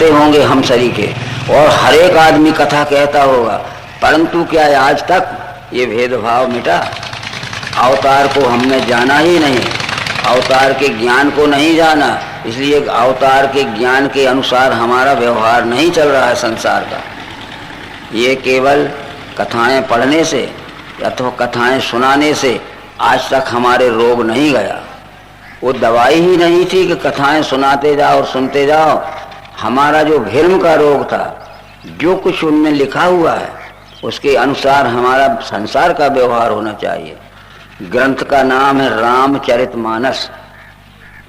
सुनाते होंगे हम सरीखे, और हर एक आदमी कथा कहता होगा, परंतु क्या है आज तक ये भेदभाव मिटा? अवतार को हमने जाना ही नहीं, अवतार के ज्ञान को नहीं जाना, इसलिए अवतार के ज्ञान के अनुसार हमारा व्यवहार नहीं चल रहा है संसार का। ये केवल कथाएं पढ़ने से अथवा कथाएं सुनाने से आज तक हमारे रोग नहीं गया। वो दवाई ही नहीं थी कि कथाएं सुनाते जाओ और सुनते जाओ। हमारा जो भ्रम का रोग था, जो कुछ उनमें लिखा हुआ है उसके अनुसार हमारा संसार का व्यवहार होना चाहिए। ग्रंथ का नाम है रामचरितमानस।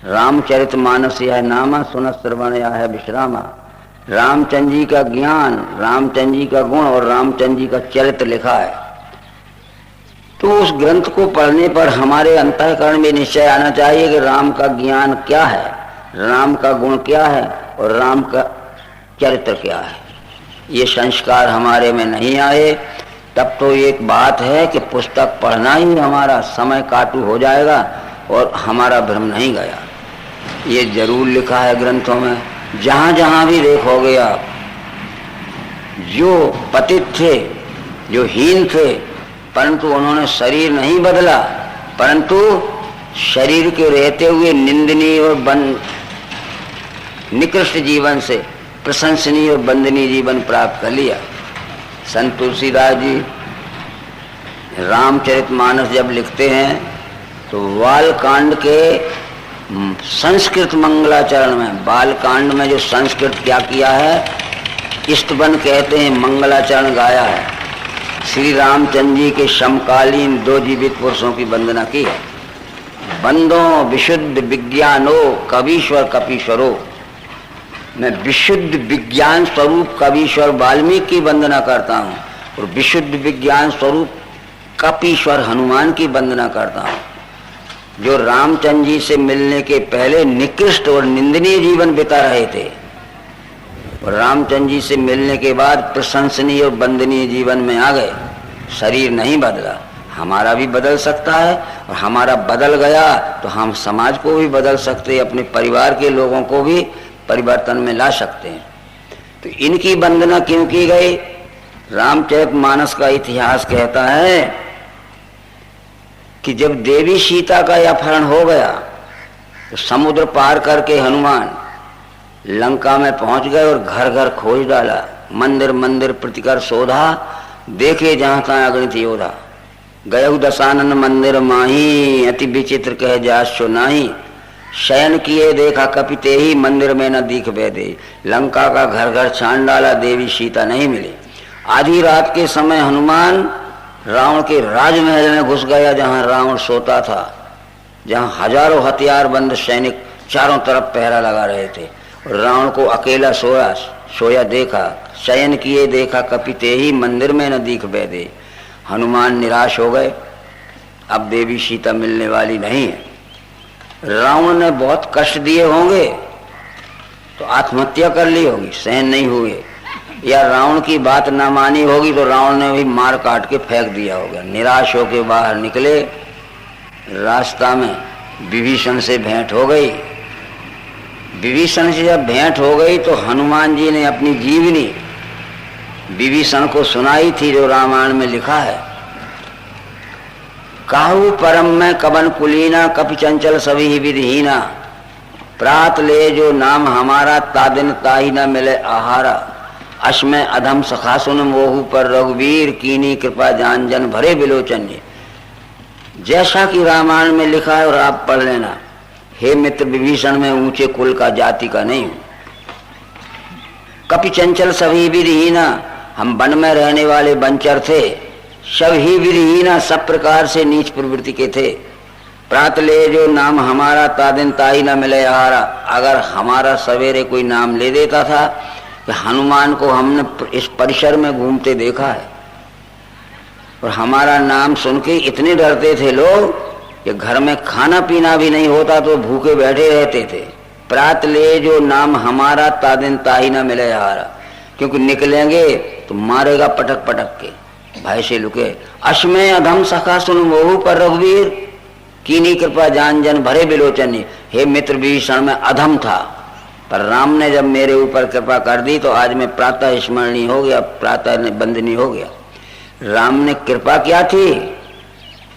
रामचरितमानस यह नामा सुनत श्रवण या है विश्रामा। रामचंद्र जी का ज्ञान, रामचंद्र जी का गुण और रामचंद्र जी का चरित्र लिखा है। तो उस ग्रंथ को पढ़ने पर हमारे अंतःकरण में निश्चय आना चाहिए कि राम का ज्ञान क्या है, राम का गुण क्या है और राम का चरित्र क्या है। ये संस्कार हमारे में नहीं आए तब तो एक बात है कि पुस्तक पढ़ना ही हमारा समय काटू हो जाएगा और हमारा भ्रम नहीं गया। ये जरूर लिखा है ग्रंथों में, जहाँ जहाँ भी देखोगे आप, जो पतित थे, जो हीन थे, परंतु उन्होंने शरीर नहीं बदला, परंतु शरीर के रहते हुए निंदनीय और निकृष्ट जीवन से प्रशंसनीय और वंदनीय जीवन प्राप्त कर लिया। संत तुलसीदास जी रामचरितमानस जब लिखते हैं तो बालकांड के संस्कृत मंगलाचरण में, बालकांड में जो संस्कृत क्या किया है, इष्टबन कहते हैं, मंगलाचरण गाया है। श्री रामचंद्र जी के समकालीन दो जीवित पुरुषों की वंदना की है। बंदो विशुद्ध विज्ञानो कवीश्वर कपीश्वरो। मैं विशुद्ध विज्ञान स्वरूप कवीश्वर वाल्मीकि की वंदना करता हूँ और विशुद्ध विज्ञान स्वरूप कपीश्वर हनुमान की वंदना करता हूँ, जो रामचंद्र जी से मिलने के पहले निकृष्ट और निंदनीय जीवन बिता रहे थे और रामचंद्र जी से मिलने के बाद प्रशंसनीय और वंदनीय जीवन में आ गए। शरीर नहीं बदला, हमारा भी बदल सकता है और हमारा बदल गया तो हम समाज को भी बदल सकते हैं, अपने परिवार के लोगों को भी परिवर्तन में ला सकते हैं। तो इनकी वंदना क्यों की गई? रामचरितमानस का इतिहास कहता है कि जब देवी सीता का अपहरण हो गया तो समुद्र पार करके हनुमान लंका में पहुंच गए और घर घर खोज डाला, मंदिर मंदिर प्रतिकर शोधा, देखे जहां तहां अगणित योधा। गयउ दशानन मंदिर माही, अति विचित्र कह जासो नाही। शयन किए देखा कपिते ही, मंदिर में न दिख बैदे। लंका का घर घर छान डाला, देवी सीता नहीं मिली। आधी रात के समय हनुमान रावण के राजमहल में घुस गया, जहां रावण सोता था, जहां हजारों हथियारबंद सैनिक चारों तरफ पहरा लगा रहे थे और रावण को अकेला सोया देखा। शयन किए देखा कपिते ही, मंदिर में न दिख बैदे। हनुमान निराश हो गए, अब देवी सीता मिलने वाली नहीं है। रावण ने बहुत कष्ट दिए होंगे तो आत्महत्या कर ली होगी, सहन नहीं हुए, या रावण की बात ना मानी होगी तो रावण ने भी मार काट के फेंक दिया होगा। निराश होके बाहर निकले, रास्ता में विभीषण से भेंट हो गई। विभीषण से जब भेंट हो गई तो हनुमान जी ने अपनी जीवनी विभीषण को सुनाई थी, जो रामायण में लिखा है। काहू परम में कबन कुलीना, कपि चंचल सभी ही विधिहीना। प्रात ले जो नाम हमारा, तादिन ताही न मिले आहारा। अश्मय अधम सखा सुन मोहू पर रघुवीर, कीनी कृपा जान जन भरे बिलोचन। जैसा कि रामायण में लिखा है और आप पढ़ लेना। हे मित्र विभीषण, में ऊंचे कुल का जाति का नहीं हूं। कपि चंचल सभी विधिहीना, हम वन में रहने वाले वनचर थे, सब ही विधिहीना, सब प्रकार से नीच प्रवृत्ति के थे। प्रात ले जो नाम हमारा, तादिन ताही न मिले आहारा। अगर हमारा सवेरे कोई नाम ले देता था कि हनुमान को हमने इस परिसर में घूमते देखा है और हमारा नाम सुन के इतने डरते थे लोग कि घर में खाना पीना भी नहीं होता तो भूखे बैठे रहते थे। प्रात ले जो नाम हमारा, तादिन ताही न मिले आहारा, क्योंकि निकलेंगे तो मारेगा पटक पटक के, भय से लुके। अश्मय अधम सखा सुन मोहू पर रघुवीर, कीनी कृपा जान जन भरे बिलोचन। हे मित्र विभीषण में अधम था, पर राम ने जब मेरे ऊपर कृपा कर दी तो आज मैं प्रातः स्मरणीय हो गया, प्रातः बंदनीय हो गया। राम ने कृपा क्या थी,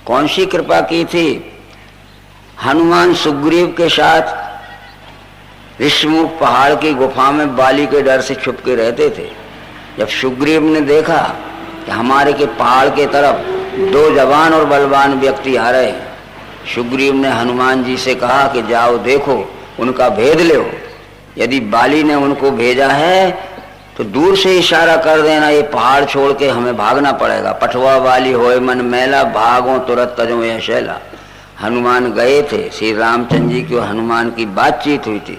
कौन सी कृपा की थी? हनुमान सुग्रीव के साथ ऋषिमुख पहाड़ की गुफा में बाली के डर से छुप के रहते थे। जब सुग्रीव ने देखा कि हमारे के पहाड़ के तरफ दो जवान और बलवान व्यक्ति आ रहे हैं, सुग्रीव ने हनुमान जी से कहा कि जाओ देखो, उनका भेद लो। यदि बाली ने उनको भेजा है तो दूर से इशारा कर देना, ये पहाड़ छोड़ के हमें भागना पड़ेगा। पठवा बाली होए मन मैला, भागो तुरंत तजो यह शैला। हनुमान गए थे, श्री रामचंद्र जी की और हनुमान की बातचीत हुई थी।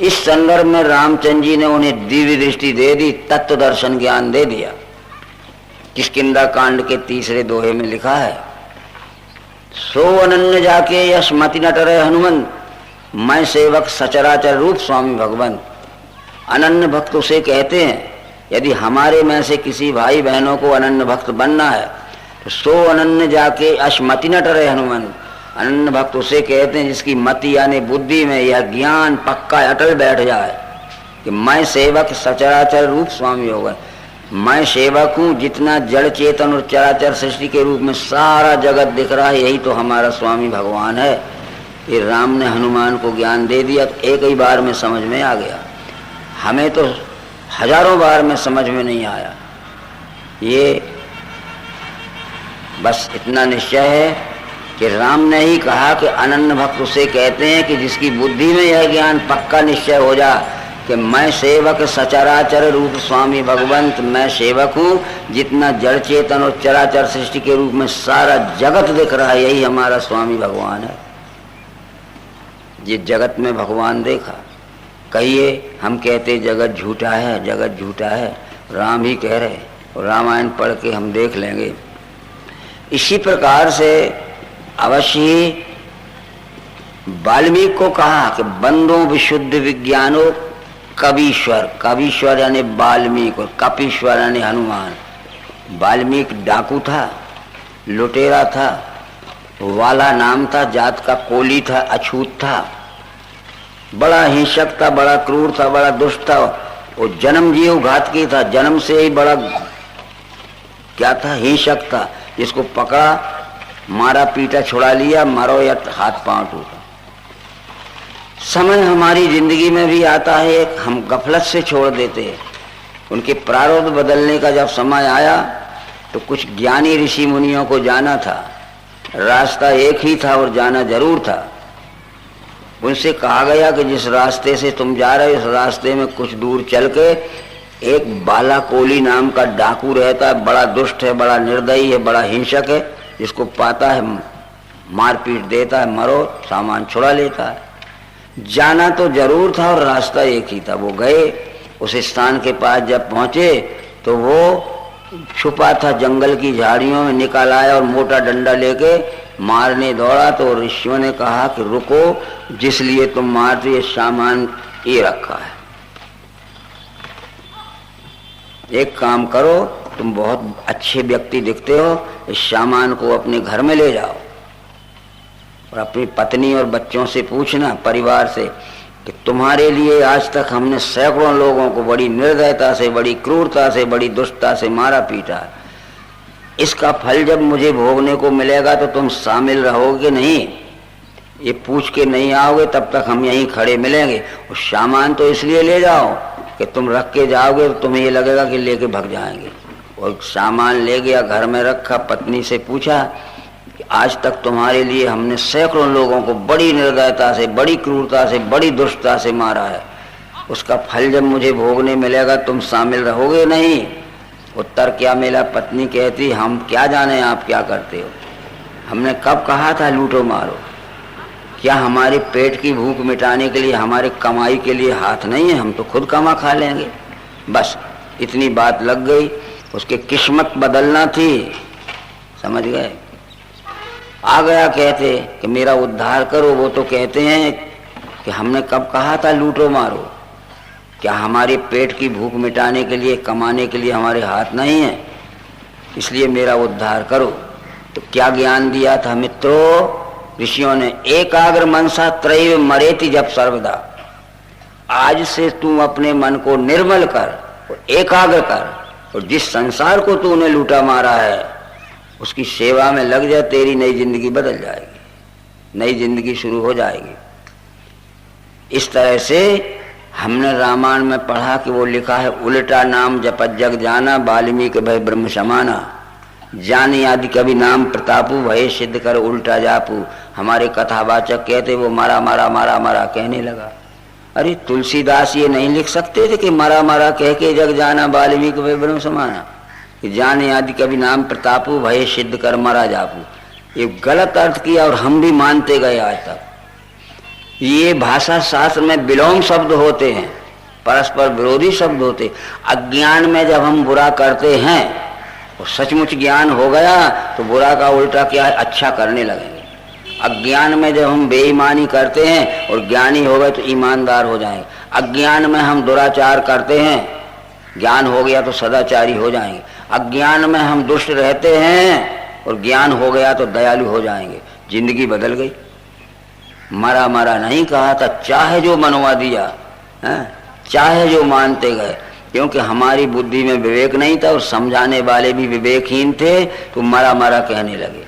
इस संदर्भ में रामचंद्र जी ने उन्हें दिव्य दृष्टि दे दी, तत्व दर्शन ज्ञान दे दिया। किष्किंधा कांड के 3 दोहे में लिखा है, सो अनन्य जाके यश मति न टरे हनुमंत, मैं सेवक सचराचर रूप स्वामी भगवंत। अनन्य भक्त उसे कहते हैं, यदि हमारे में से किसी भाई बहनों को अनन्य भक्त बनना है तो सो अनन्य जाके अश्मति न टरे हनुमंत। अनन्य भक्त उसे कहते हैं जिसकी मति यानी बुद्धि में यह ज्ञान पक्का अटल बैठ जाए कि मैं सेवक सचराचर रूप स्वामी होगा। मैं सेवक हूँ, जितना जड़ चेतन और चराचर सृष्टि के रूप में सारा जगत दिख रहा है, यही तो हमारा स्वामी भगवान है। ये राम ने हनुमान को ज्ञान दे दिया, एक ही बार में समझ में आ गया। हमें तो हजारों बार में समझ में नहीं आया। ये बस इतना निश्चय है कि राम ने ही कहा कि अनन्य भक्त उसे कहते हैं कि जिसकी बुद्धि में यह ज्ञान पक्का निश्चय हो जा कि मैं सेवक सचराचर रूप स्वामी भगवंत, मैं सेवक हूँ, जितना जड़ चेतन और चराचर सृष्टि के रूप में सारा जगत दिख रहा है, यही हमारा स्वामी भगवान है। ये जगत में भगवान देखा। कहिए हम कहते जगत झूठा है, जगत झूठा है, राम ही कह रहे, और रामायण पढ़ के हम देख लेंगे। इसी प्रकार से अवश्य ही वाल्मीकि को कहा कि बंदो विशुद्ध विज्ञानो कवीश्वर, कवीश्वर यानी वाल्मीकि और कपीश्वर यानी हनुमान। वाल्मीकि डाकू था, लुटेरा था, वाला नाम था, जात का कोली था, अछूत था, बड़ा हिंसक था, बड़ा क्रूर था, बड़ा दुष्ट था, वो जन्म जीव घातकी था, जन्म से ही बड़ा क्या था, हिंसक था। जिसको पकड़ा मारा पीटा छुड़ा लिया, मरो या हाथ पांव टूटा। समय हमारी जिंदगी में भी आता है, हम गफलत से छोड़ देते हैं। उनके प्रारब्ध बदलने का जब समय आया तो कुछ ज्ञानी ऋषि मुनियों को जाना था, रास्ता एक ही था और जाना जरूर था। उनसे कहा गया कि जिस रास्ते से तुम जा रहे हो उस रास्ते में कुछ दूर चल के एक बाला कोली नाम का डाकू रहता है, बड़ा दुष्ट है, बड़ा निर्दयी है, बड़ा हिंसक है, जिसको पाता है मारपीट देता है, मरो सामान छुड़ा लेता है। जाना तो जरूर था और रास्ता एक ही था। वो गए, उस स्थान के पास जब पहुंचे तो वो छुपा था जंगल की झाड़ियों में, निकाल आया और मोटा डंडा लेके मारने दौड़ा। तो ऋषियों ने कहा कि रुको, जिस लिए तुम मारते ये सामान ये रखा है, एक काम करो, तुम बहुत अच्छे व्यक्ति दिखते हो, इस सामान को अपने घर में ले जाओ और अपनी पत्नी और बच्चों से पूछना, परिवार से, कि तुम्हारे लिए आज तक हमने सैकड़ों लोगों को बड़ी निर्दयता से, बड़ी क्रूरता से, बड़ी दुष्टता से मारा पीटा। इसका फल जब मुझे भोगने को मिलेगा तो तुम शामिल रहोगे नहीं? ये पूछ के नहीं आओगे तब तक हम यहीं खड़े मिलेंगे। और सामान तो इसलिए ले जाओ कि तुम रख के जाओगे तो तुम्हें ये लगेगा कि लेके भाग जाएंगे। और सामान ले गया, घर में रखा, पत्नी से पूछा कि आज तक तुम्हारे लिए हमने सैकड़ों लोगों को बड़ी निर्दयता से, बड़ी क्रूरता से, बड़ी दुष्टता से मारा है, उसका फल जब मुझे भोगने मिलेगा तुम शामिल रहोगे नहीं? उत्तर क्या मिला? पत्नी कहती, हम क्या जाने आप क्या करते हो, हमने कब कहा था लूटो मारो? क्या हमारे पेट की भूख मिटाने के लिए, हमारे कमाई के लिए हाथ नहीं है? हम तो खुद कमा खा लेंगे। बस इतनी बात लग गई, उसकी किस्मत बदलना थी, समझ गए? आ गया कहते कि मेरा उद्धार करो। वो तो कहते हैं कि हमने कब कहा था लूटो मारो? क्या हमारे पेट की भूख मिटाने के लिए, कमाने के लिए हमारे हाथ नहीं है? इसलिए मेरा उद्धार करो। तो क्या ज्ञान दिया था मित्रों ऋषियों ने? एकाग्र मनसा त्रैव मरेति जब सर्वदा। आज से तू अपने मन को निर्मल कर और एकाग्र कर, और जिस संसार को तूने लूटा मारा है उसकी सेवा में लग जा, तेरी नई जिंदगी बदल जाएगी, नई जिंदगी शुरू हो जाएगी। इस तरह से हमने रामायण में पढ़ा कि वो लिखा है, उल्टा नाम जपत जग जाना, वाल्मीकि भय ब्रह्म समाना, जानी आदि कभी नाम प्रतापू, भय सिद्ध कर उल्टा जापू। हमारे कथावाचक कहते वो मारा मारा मारा मारा कहने लगा। अरे तुलसीदास ये नहीं लिख सकते थे कि मारा मारा कह के जग जाना, वाल्मीकि भय ब्रह्म समाना, जाने आदि कभी नाम प्रतापू, भय सिद्ध कर मरा जापू। ये गलत अर्थ किया और हम भी मानते गए आज तक। ये भाषा शास्त्र में विलोम शब्द होते हैं, परस्पर विरोधी शब्द होते। अज्ञान में जब हम बुरा करते हैं और सचमुच ज्ञान हो गया तो बुरा का उल्टा क्या है, अच्छा करने लगेंगे। अज्ञान में जब हम बेईमानी करते हैं और ज्ञानी हो गए तो ईमानदार हो जाएंगे। अज्ञान में हम दुराचार करते हैं, ज्ञान हो गया तो सदाचारी हो जाएंगे। अज्ञान में हम दुष्ट रहते हैं और ज्ञान हो गया तो दयालु हो जाएंगे। जिंदगी बदल गई। मरा मरा नहीं कहा था, चाहे जो मनवा दिया है, चाहे जो मानते गए, क्योंकि हमारी बुद्धि में विवेक नहीं था और समझाने वाले भी विवेकहीन थे, तो मरा मरा कहने लगे।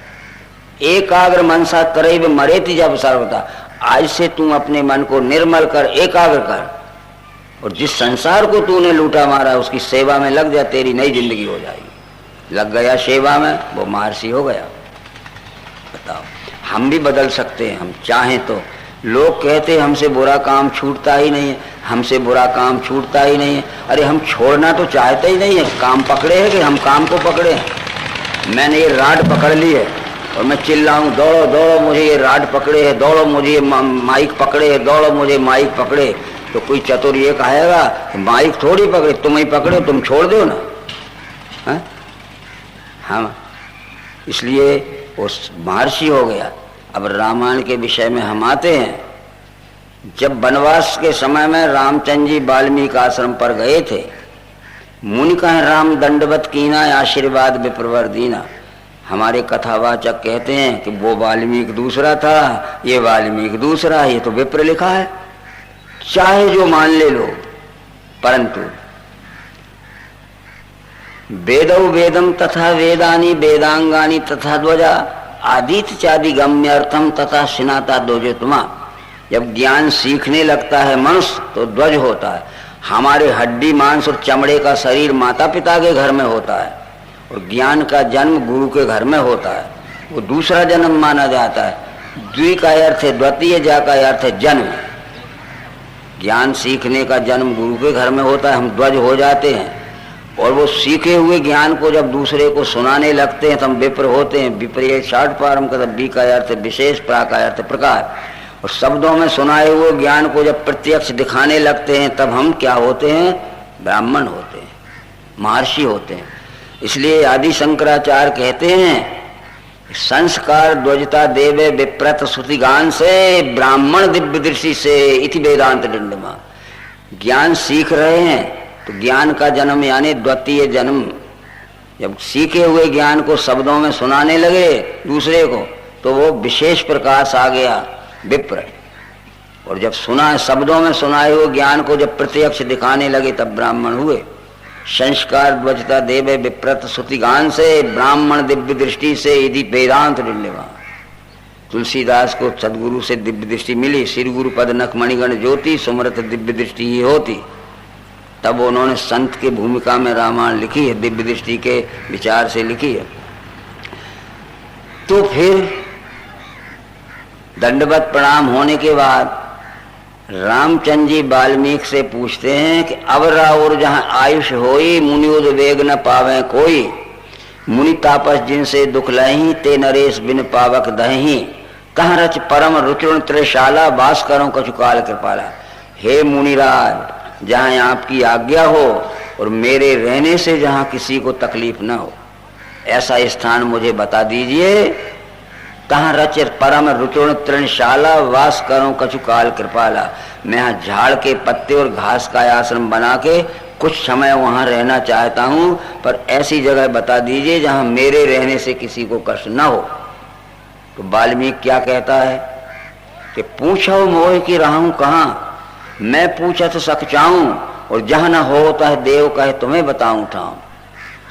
एकाग्र मनसा तरैव मरेति जब सर्वथा, आज से तू अपने मन को निर्मल कर, एकाग्र कर, और जिस संसार को तूने लूटा मारा उसकी सेवा में लग जा, तेरी नई जिंदगी हो जाएगी। लग गया सेवा में, वो महर्षि हो गया। बताओ, हम भी बदल सकते हैं, हम चाहें तो। लोग कहते हमसे बुरा काम छूटता ही नहीं है, हमसे बुरा काम छूटता ही नहीं है। अरे हम छोड़ना तो चाहते ही नहीं है, काम पकड़े हैं कि हम काम को पकड़े हैं। मैंने ये राड पकड़ ली है और मैं चिल्लाऊं, दौड़ो दौड़ो मुझे ये राड पकड़े है, दौड़ो मुझे ये माइक पकड़े है, दौड़ो मुझे माइक पकड़े, तो कोई चतुर ये कहेगा माइक थोड़ी पकड़े, तुम ही पकड़े, तुम छोड़ दो ना। है? हाँ, इसलिए वो महर्षि हो गया। अब रामायण के विषय में हम आते हैं। जब वनवास के समय में रामचंद्र जी वाल्मीकि आश्रम पर गए थे, मुनि कहें राम दंडवत कीना, आशीर्वाद विप्रवर दीना। हमारे कथावाचक कहते हैं कि वो वाल्मीकि दूसरा था, ये वाल्मीकि दूसरा है, ये तो विप्र लिखा है। चाहे जो मान ले लो, परंतु वेदौ वेदम तथा वेदानी वेदांगानी तथा ध्वजा आदित्य चादि गम्यर्थम तथा स्नाता दोजोतमा। जब ज्ञान सीखने लगता है मनुष्य तो ध्वज होता है। हमारे हड्डी मांस और चमड़े का शरीर माता पिता के घर में होता है और ज्ञान का जन्म गुरु के घर में होता है, वो दूसरा जन्म माना जाता है। द्वि का अर्थ है द्वितीय, जा का अर्थ है जन्म। ज्ञान सीखने का जन्म गुरु के घर में होता है, हम ध्वज हो जाते हैं। और वो सीखे हुए ज्ञान को जब दूसरे को सुनाने लगते हैं तो हम विप्र होते हैं। विप्रिय शार्ट पारम का बी का अर्थ विशेष, प्रा का अर्थ प्रकार। और शब्दों में सुनाए हुए ज्ञान को जब प्रत्यक्ष दिखाने लगते हैं तब हम क्या होते हैं, ब्राह्मण होते हैं, महर्षि होते हैं। इसलिए आदि शंकराचार्य कहते हैं संस्कार ध्वजता देवे विप्रत श्रुतिगान से, ब्राह्मण दिव्य दृष्टि से इति वेदांत दंडमा। ज्ञान सीख रहे हैं तो ज्ञान का जन्म यानी द्वितीय जन्म, जब सीखे हुए ज्ञान को शब्दों में सुनाने लगे दूसरे को तो वो विशेष प्रकाश आ गया, विप्र। और जब सुना शब्दों में सुनाए हुए ज्ञान को जब प्रत्यक्ष दिखाने लगे तब ब्राह्मण हुए। संस्कार ध्वजता देवे विप्रत श्रुतिगान से, ब्राह्मण दिव्य दृष्टि से यदि वेदांत डिल्लेवा। तुलसीदास को सदगुरु से दिव्य दृष्टि मिली, श्री गुरु पद नख मणिगण ज्योति, सुमरत दिव्य दृष्टि ही होती। तब उन्होंने संत की भूमिका में रामायण लिखी है, दिव्य दृष्टि के विचार से लिखी है। तो फिर दंडवत प्रणाम होने के बाद रामचंद्र जी वाल्मीकि से पूछते हैं कि अब राउर जहाँ आयुष होई, मुनि उद्वेग न पावे कोई, मुनि तापस जिनसे दुख लही, ते नरेश बिन पावक दही, कहाँ रच परम रुचिण त्रिशाला, वास करो कछुकाल कृपाला। हे मुनिराज, जहाँ आपकी आज्ञा हो और मेरे रहने से जहाँ किसी को तकलीफ न हो, ऐसा स्थान मुझे बता दीजिए। कहाँ रच परम रुचुण तृणशाला, वास करूं कछुकाल कृपाला। मैं यहाँ झाड़ के पत्ते और घास का आश्रम बना के कुछ समय वहाँ रहना चाहता हूँ, पर ऐसी जगह बता दीजिए जहाँ मेरे रहने से किसी को कष्ट न हो। तो वाल्मीकि क्या कहता है कि पूछो मोह की रहूं कहाँ, मैं पूछत सक चाहूं और जहां न होता है देव कहे तुम्हें बताऊं ठाऊं।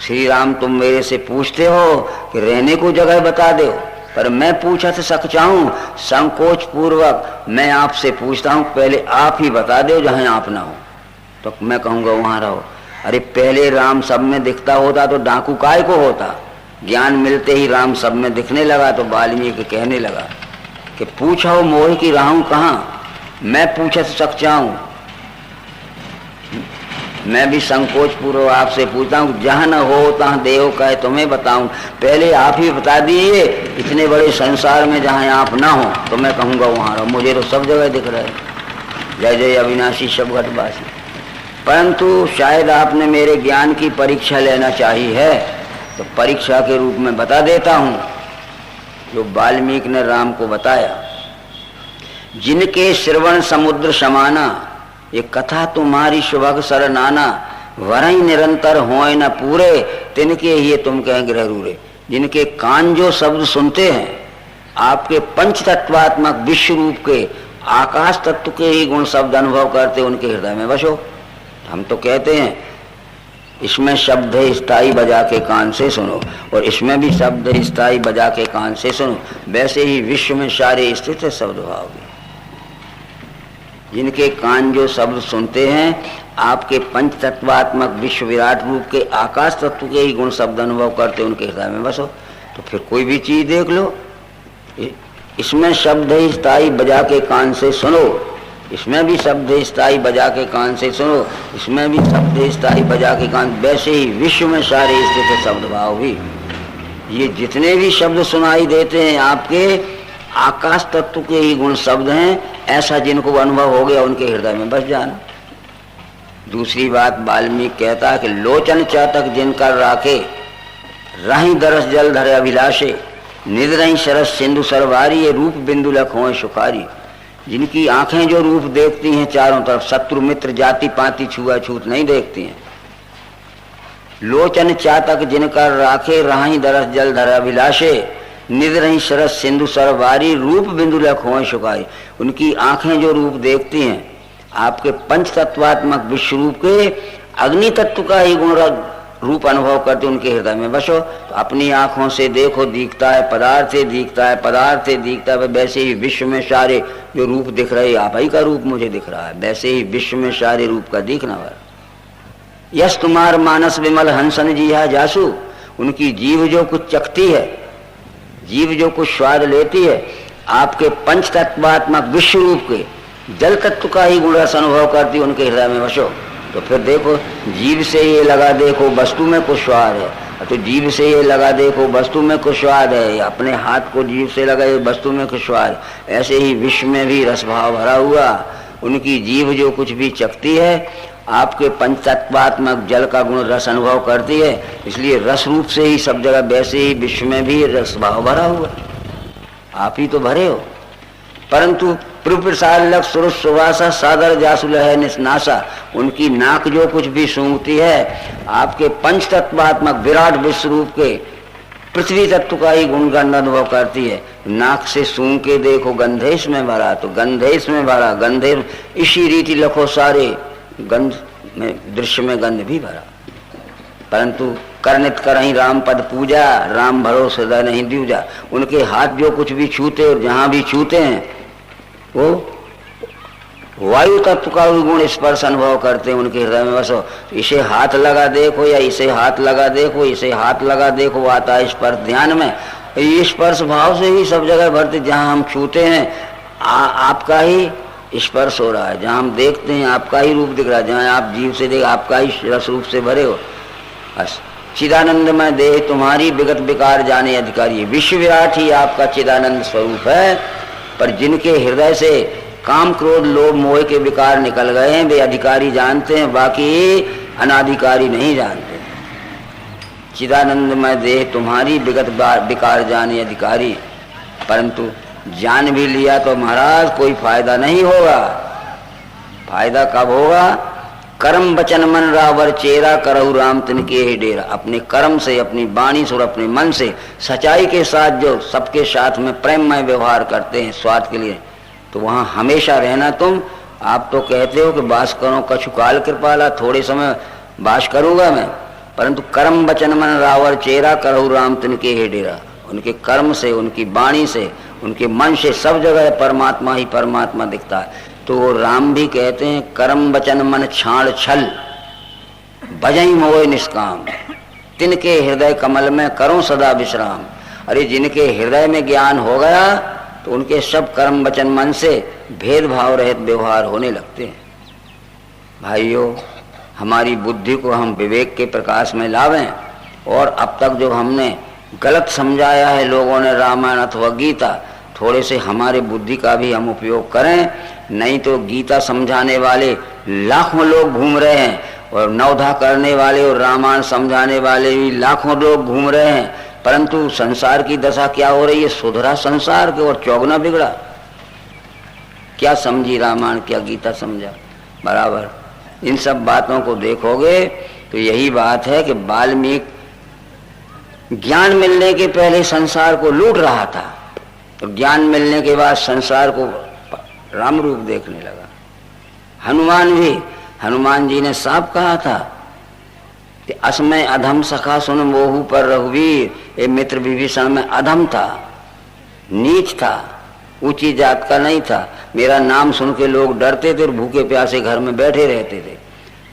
श्री राम तुम मेरे से पूछते हो कि रहने को जगह बता दो, पर मैं पूछत सक चाहूं संकोच पूर्वक मैं आपसे पूछता हूं पहले आप ही बता दो जहां आप ना हो, तो मैं कहूंगा वहां रहो। अरे पहले राम सब में दिखता होता तो डाकू काय को होता। ज्ञान मिलते ही राम सब में दिखने लगा तो वाल्मीकि कहने लगा कि पूछो मोह की राहूं कहाँ, मैं पूछत सक चाहूं, मैं भी संकोच पूर्वक आपसे पूछता हूँ जहां न हो तहां देव कहे तुम्हें बताऊं, पहले आप ही बता दीजिए इतने बड़े संसार में जहां आप ना हो तो मैं कहूंगा वहां रहो। मुझे तो सब जगह दिख रहा है, जय जय अविनाशी सब घटवासी। परंतु शायद आपने मेरे ज्ञान की परीक्षा लेना चाहिए है, तो परीक्षा के रूप में बता देता हूं जो वाल्मीकि ने राम को बताया। जिनके श्रवण समुद्र समाना, ये कथा तुम्हारी शुभग सर नाना, वरई निरंतर होए न पूरे, तिनके ये तुम कहें ग्रह रूरे। जिनके कान जो शब्द सुनते हैं आपके पंच तत्वात्मक विश्व रूप के आकाश तत्व के ही गुण शब्द अनुभव करते उनके हृदय में बसो। हम तो कहते हैं इसमें शब्द है स्थाई बजा के कान से सुनो, और इसमें भी शब्द है स्थाई बजा के कान से सुनो, वैसे ही विश्व में सारे स्थित है शब्द भाव भी। जिनके कान जो शब्द सुनते हैं आपके पंच तत्वात्मक विश्व विराट रूप के आकाश तत्व के ही गुण शब्द अनुभव करते उनके हृदय में बसो। तो फिर कोई भी चीज देख लो, इसमें शब्द है स्थाई बजा के कान से सुनो, इसमें भी शब्द है स्थाई बजा के कान से सुनो, इसमें भी शब्द है स्थाई बजा के कान, वैसे ही विश्व में सारे स्थित शब्द भाव भी। ये जितने भी शब्द सुनाई देते हैं आपके आकाश तत्व के ही गुण शब्द हैं, ऐसा जिनको अनुभव हो गया उनके हृदय में बस जाना। दूसरी बात वाल्मीकि कहता है कि लोचन चातक जिनका राखे, रही दरस जल धरे अभिलाषे, निध रही सरस सिंधु सरवारी, ये रूप बिंदु लख होए सुखारी। जिनकी आंखें जो रूप देखती हैं चारों तरफ, शत्रु मित्र जाति पाति छुआछूत नहीं देखती हैं। लोचन चातक जिनका राखे, रही दरस जल धरे अभिलाषे, निध रही सरस सिंधु सरवारी, रूप बिंदु लख होए सुखारी। उनकी आंखें जो रूप देखती हैं आपके पंच तत्वात्मक विश्व रूप के अग्नि तत्व का ही गुण रूप अनुभव करते उनके हृदय में बसो। तो अपनी आंखों से देखो दिखता है पदार्थ से, दिखता है पदार्थ से दिखता है, वैसे ही विश्व में सारे जो रूप दिख रहे आप ही का रूप मुझे दिख रहा है, वैसे ही विश्व में सारे रूप का दिखना वाला। यश तुम्हार मानस विमल हंसन जी है जासु, उनकी जीव जो कुछ चखती है, जीव जो कुछ स्वाद लेती है आपके पंच तत्वात्मक विश्व रूप के जल तत्व का ही गुण रस अनुभव करती उनके हृदय में बसो। तो फिर देखो जीव से ये लगा देखो वस्तु में कुछ स्वाद है, तो जीव से ये लगा देखो वस्तु में कुछ स्वाद है, अपने हाथ को जीव से लगाए वस्तु में कुछ स्वाद। ऐसे ही विश्व में भी रस भाव भरा हुआ, उनकी जीव जो कुछ भी चखती है आपके पंचतत्वात्मक जल का गुण रस अनुभव करती है, इसलिए रस रूप से ही सब जगह, वैसे ही विश्व में भी रस भाव भरा हुआ। आप ही तो भरे हो। परंतु प्रसाद लक्ष सुरुष सुवासा सादर जासुल है निस्नासा, उनकी नाक जो कुछ भी सूंघती है आपके पंच तत्वात्मक विराट विश्व रूप के पृथ्वी तत्व का ही गुणगंध अनुभव करती है। नाक से सूंघ के देखो गंधेश में भरा, तो गंधेश में भरा, गंधे इसी रीति लखो सारे गंध में दृश्य में गंध भी भरा। परंतु करनित करहीं राम पद पूजा, राम भरोस हृदय नहीं दूजा। उनके हाथ जो कुछ भी छूते और जहां भी छूते हैं वो वायु तत्व का गुण स्पर्श अनुभव करते हैं उनके हृदय में बसो। इसे हाथ लगा देखो या इसे हाथ लगा देखो, इसे हाथ लगा देखो, आता है स्पर्श ध्यान में। ये स्पर्श भाव से ही सब जगह भरते, जहां हम छूते हैं आपका ही स्पर्श हो रहा है, जहां हम देखते हैं आपका ही रूप दिख रहा है, जहां आप जीव से देख आपका ही रस रूप से भरे हो। बस चिदानंदमय देह तुम्हारी विगत विकार जाने अधिकारी, विश्व विराट ही आपका चिदानंद स्वरूप है। पर जिनके हृदय से काम क्रोध लोभ मोह के विकार निकल गए हैं वे अधिकारी जानते हैं, बाकी अनाधिकारी नहीं जानते। चिदानंदमय देह तुम्हारी विगत विकार जाने अधिकारी, परंतु जान भी लिया तो महाराज कोई फायदा नहीं होगा। फायदा कब होगा? कर्म वचन मन रावर चेरा, करहु राम तिनके ही डेरा। अपने कर्म से, अपनी वाणी से और अपने मन से सच्चाई के साथ जो सबके साथ में प्रेममय व्यवहार करते हैं स्वार्थ के लिए, तो वहां हमेशा रहना तुम आप तो कहते हो कि वास करो कछु काल कृपाला, थोड़े समय वास करूंगा मैं, परंतु कर्म वचन मन रावर चेरा, करहु राम तिनके हे डेरा। उनके कर्म से, उनकी वाणी से, उनके मन से सब जगह परमात्मा ही परमात्मा दिखता है। तो वो राम भी कहते हैं कर्म वचन मन छाड़ छल, भजई मोय निष्काम, तिनके हृदय कमल में करो सदा विश्राम। अरे जिनके हृदय में ज्ञान हो गया तो उनके सब कर्म वचन मन से भेदभाव रहित व्यवहार होने लगते हैं। भाइयों, हमारी बुद्धि को हम विवेक के प्रकाश में लावें, और अब तक जो हमने गलत समझाया है लोगों ने रामायण अथवा गीता, थोड़े से हमारे बुद्धि का भी हम उपयोग करें। नहीं तो गीता समझाने वाले लाखों लोग घूम रहे हैं, और नवधा करने वाले और रामायण समझाने वाले भी लाखों लोग घूम रहे हैं, परंतु संसार की दशा क्या हो रही है? सुधरा संसार के और चौगुना बिगड़ा। क्या समझी रामायण, क्या गीता समझा? बराबर। इन सब बातों को देखोगे तो यही बात है कि वाल्मीकि ज्ञान मिलने के पहले संसार को लूट रहा था, तो ज्ञान मिलने के बाद संसार को राम रूप देखने लगा। हनुमान भी, हनुमान जी ने साफ कहा था कि असमय अधम सखा सुन मोहू पर रघुवीर। ये मित्र विभीषण में अधम था, नीच था, ऊंची जात का नहीं था। मेरा नाम सुन के लोग डरते थे और भूखे प्यासे घर में बैठे रहते थे,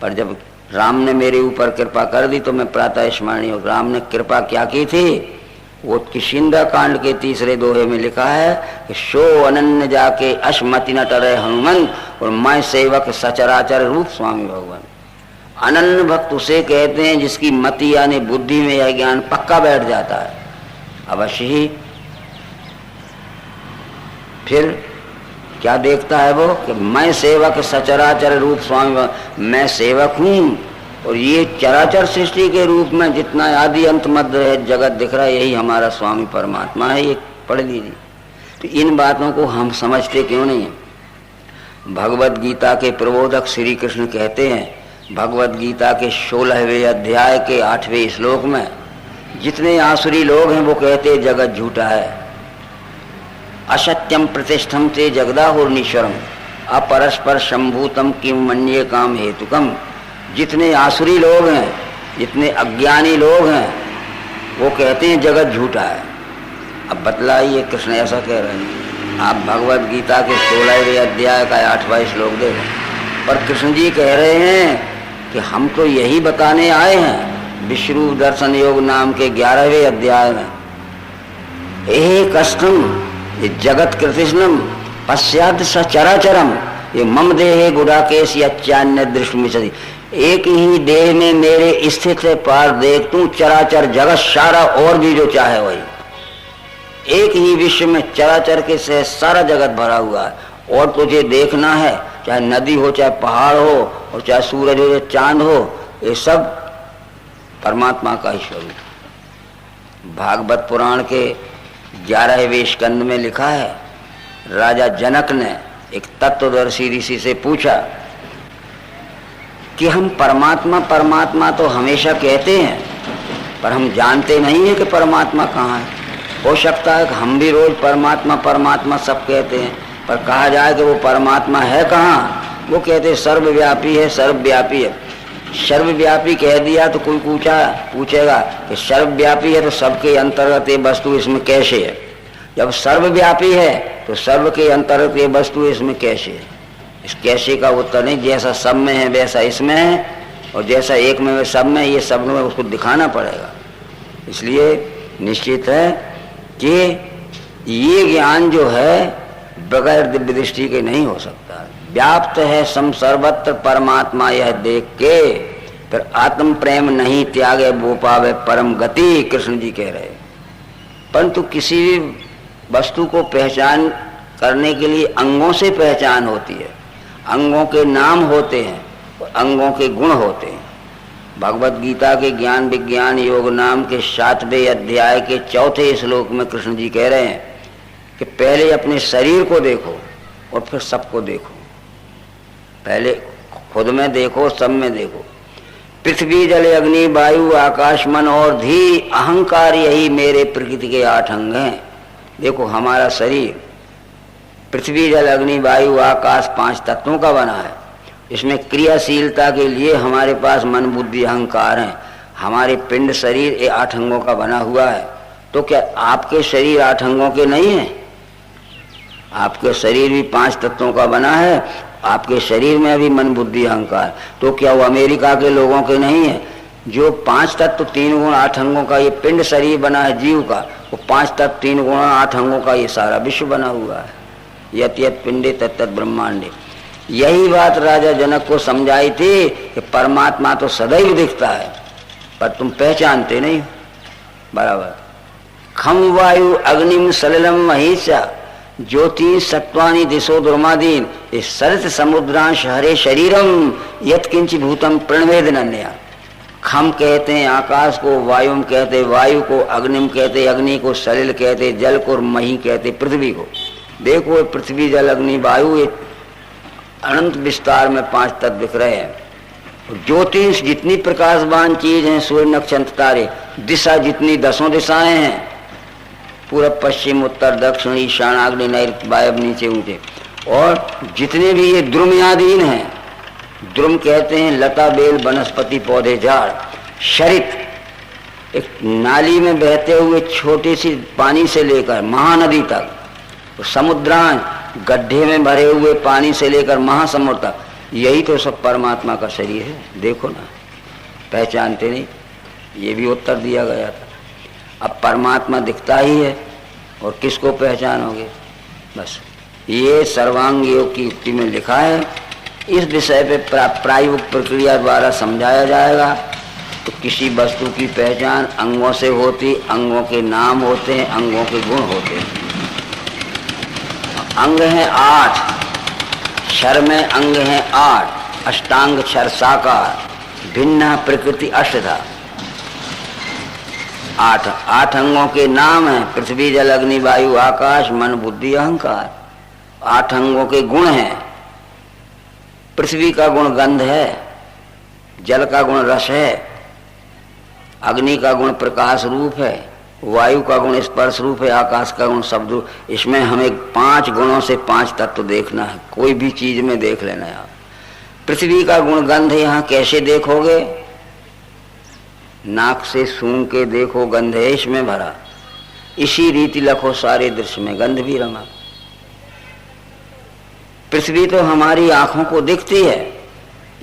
पर जब राम ने मेरे ऊपर कृपा कर दी तो मैं प्रातः स्मरणीय हूँ। राम ने कृपा क्या की थी? वो किशिंदा कांड के 3रे दोहे में लिखा है कि शो अनन्य जाके अश्मति न टरे हनुमंत, और मैं सेवक सचराचर रूप स्वामी भगवान। अनन्य भक्त उसे कहते हैं जिसकी मति यानी बुद्धि में यह ज्ञान पक्का बैठ जाता है। अवश्य ही फिर क्या देखता है वो कि मैं सेवक सचराचर रूप स्वामी, मैं सेवक हूँ, और ये चराचर सृष्टि के रूप में जितना आदि अंत मध्य है जगत दिख रहा है, यही हमारा स्वामी परमात्मा है। ये पढ़ लीजिए। तो इन बातों को हम समझते क्यों नहीं है? भगवत गीता के प्रबोधक श्री कृष्ण कहते हैं, भगवत गीता के 16वें अध्याय के 8वें श्लोक में, जितने आसुरी लोग हैं वो कहते हैं जगत झूठा है। असत्यम प्रतिष्ठम ते जगदाहुर्निश्वरम, अपरस्पर संभूतम किम मन्ये काम हेतुकम। जितने आसुरी लोग हैं, जितने अज्ञानी लोग हैं, वो कहते हैं जगत झूठा है। अब बतलाइए, कृष्ण ऐसा कह रहे हैं। आप भगवत गीता के 16वें अध्याय का 8वां श्लोक देखो, पर कृष्ण जी कह रहे हैं कि हम तो यही बताने आए हैं विश्वरूप दर्शन योग नाम के 11वें अध्याय में। हे कष्टम ये जगत कृष्णम पश्चात सचराचरम, ये मम देहे गुडाकेश यान्य दृष्टि। एक ही देह में मेरे स्थित है, पार देख तू चराचर जगत सारा और भी जो चाहे वही। एक ही विश्व में चराचर के से सारा जगत भरा हुआ है, और तुझे देखना है, चाहे नदी हो, चाहे पहाड़ हो, और चाहे सूरज हो, चाहे चांद हो, ये सब परमात्मा का ही स्वरूप। भागवत पुराण के 11वें स्कंद में लिखा है, राजा जनक ने एक तत्वदर्शी ऋषि से पूछा कि हम परमात्मा परमात्मा तो हमेशा कहते हैं, पर हम जानते नहीं है कि परमात्मा कहाँ है। हो सकता है कि हम भी रोज परमात्मा परमात्मा सब कहते हैं, पर कहा जाए कि वो परमात्मा है कहाँ? वो कहते सर्वव्यापी है, सर्वव्यापी है। सर्वव्यापी कह दिया तो कोई पूछेगा कि सर्वव्यापी है तो सबके अंतर्गत ये वस्तु इसमें कैसे है? जब सर्वव्यापी है तो सर्व के अंतर्गत ये वस्तु इसमें कैसे है? इस कैसे का उत्तर नहीं, जैसा सब में है वैसा इसमें है, और जैसा एक में सब में, ये सब में उसको दिखाना पड़ेगा। इसलिए निश्चित है कि ये ज्ञान जो है बगैर दिव्य दृष्टि के नहीं हो सकता। व्याप्त है सम सर्वत्र परमात्मा यह देख के, फिर आत्म प्रेम नहीं त्यागे वो पावे परम गति, कृष्ण जी कह रहे। परंतु किसी भी वस्तु को पहचान करने के लिए अंगों से पहचान होती है, अंगों के नाम होते हैं, अंगों के गुण होते हैं। भगवत गीता के ज्ञान विज्ञान योग नाम के 7वें अध्याय के 4थे श्लोक में कृष्ण जी कह रहे हैं कि पहले अपने शरीर को देखो और फिर सबको देखो। पहले खुद में देखो, सब में देखो। पृथ्वी जल अग्नि वायु आकाश मन और धी अहंकार, यही मेरे प्रकृति के 8 अंग हैं। देखो हमारा शरीर, पृथ्वी जल अग्नि वायु आकाश 5 तत्वों का बना है। इसमें क्रियाशीलता के लिए हमारे पास मन बुद्धि अहंकार है। हमारे पिंड शरीर ये 8 अंगों का बना हुआ है। तो क्या आपके शरीर 8 अंगों के नहीं है? आपके शरीर भी 5 तत्वों का बना है। आपके शरीर में अभी मन बुद्धि अहंकार। तो क्या वो अमेरिका के लोगों के नहीं है? जो 5 तत्व 3 गुण 8 अंगों का ये पिंड शरीर बना है जीव का, वो 5 तत्व 3 गुण 8 अंगों का ये सारा विश्व बना हुआ है। यत यत पिंडे तत्त ब्रह्मांडे। यही बात राजा जनक को समझाई थी कि परमात्मा तो सदैव दिखता है, पर तुम पहचानते नहीं। बराबर। खम वायु अग्निम सलिलम महिषा ज्योति सत्वानी दिशो दुर्मादीन ये सरत समुद्रांश हरे शरीरम यत किंच भूतम प्रणवेद नन्या। खम कहते हैं आकाश को, वायुम कहते वायु को, अग्निम कहते अग्नि को, सलिल कहते जल को और मही कहते पृथ्वी को। देखो पृथ्वी जल अग्नि वायु ये अनंत विस्तार में 5 तत्व दिख रहे हैं। ज्योतिष जितनी प्रकाशवान चीज है, सूर्य नक्षत्र तारे, दिशा जितनी 10 दिशाएं हैं, पूरब पश्चिम उत्तर दक्षिण ईशान आग्नेय नैऋत्य वायव्य नीचे ऊंचे, और जितने भी ये द्रुमयादीन हैं, द्रुम कहते हैं लता बेल वनस्पति पौधे झाड़, शरित एक नाली में बहते हुए छोटी सी पानी से लेकर महानदी तक, समुद्रांश गड्ढे में भरे हुए पानी से लेकर महासमुद्र तक, यही तो सब परमात्मा का शरीर है। देखो ना, पहचानते नहीं? ये भी उत्तर दिया गया था। अब परमात्मा दिखता ही है और किसको पहचानोगे? बस ये सर्वांग योग की युक्ति में लिखा है। इस विषय पे प्रायोगिक प्रक्रिया द्वारा समझाया जाएगा। तो किसी वस्तु की पहचान अंगों से होती, अंगों के नाम होते हैं, अंगों के गुण होते हैं। अंग हैं 8, क्षर में अंग हैं 8, अष्टांग क्षर साकार, भिन्न प्रकृति अष्टधा। 8 अंगों के नाम हैं पृथ्वी जल अग्नि वायु आकाश मन बुद्धि अहंकार। 8 अंगों के गुण हैं। पृथ्वी का गुण गंध है, जल का गुण रस है, अग्नि का गुण प्रकाश रूप है, वायु का गुण स्पर्श रूप है, आकाश का गुण शब्द रूप। इसमें हमें 5 गुणों से 5 तत्व देखना है। कोई भी चीज में देख लेना है। पृथ्वी का गुण गंध है। यहाँ कैसे देखोगे? नाक से सूंघ के देखो, गंध है इसमें भरा। इसी रीति लखो सारे दृश्य में गंध भी रमा। पृथ्वी तो हमारी आंखों को दिखती है,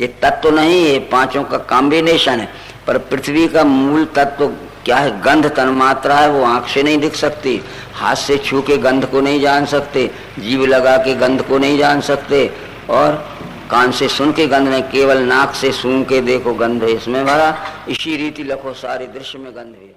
ये तत्व नहीं, ये 5 का कॉम्बिनेशन है। पर पृथ्वी का मूल तत्व क्या है? गंध तन्मात्रा है। वो आंख से नहीं दिख सकती, हाथ से छू के गंध को नहीं जान सकते, जीभ लगा के गंध को नहीं जान सकते, और कान से सुन के गंध नहीं, केवल नाक से सूंघ के देखो गंध है इसमें भरा। इसी रीति लखो सारे दृश्य में गंध भी।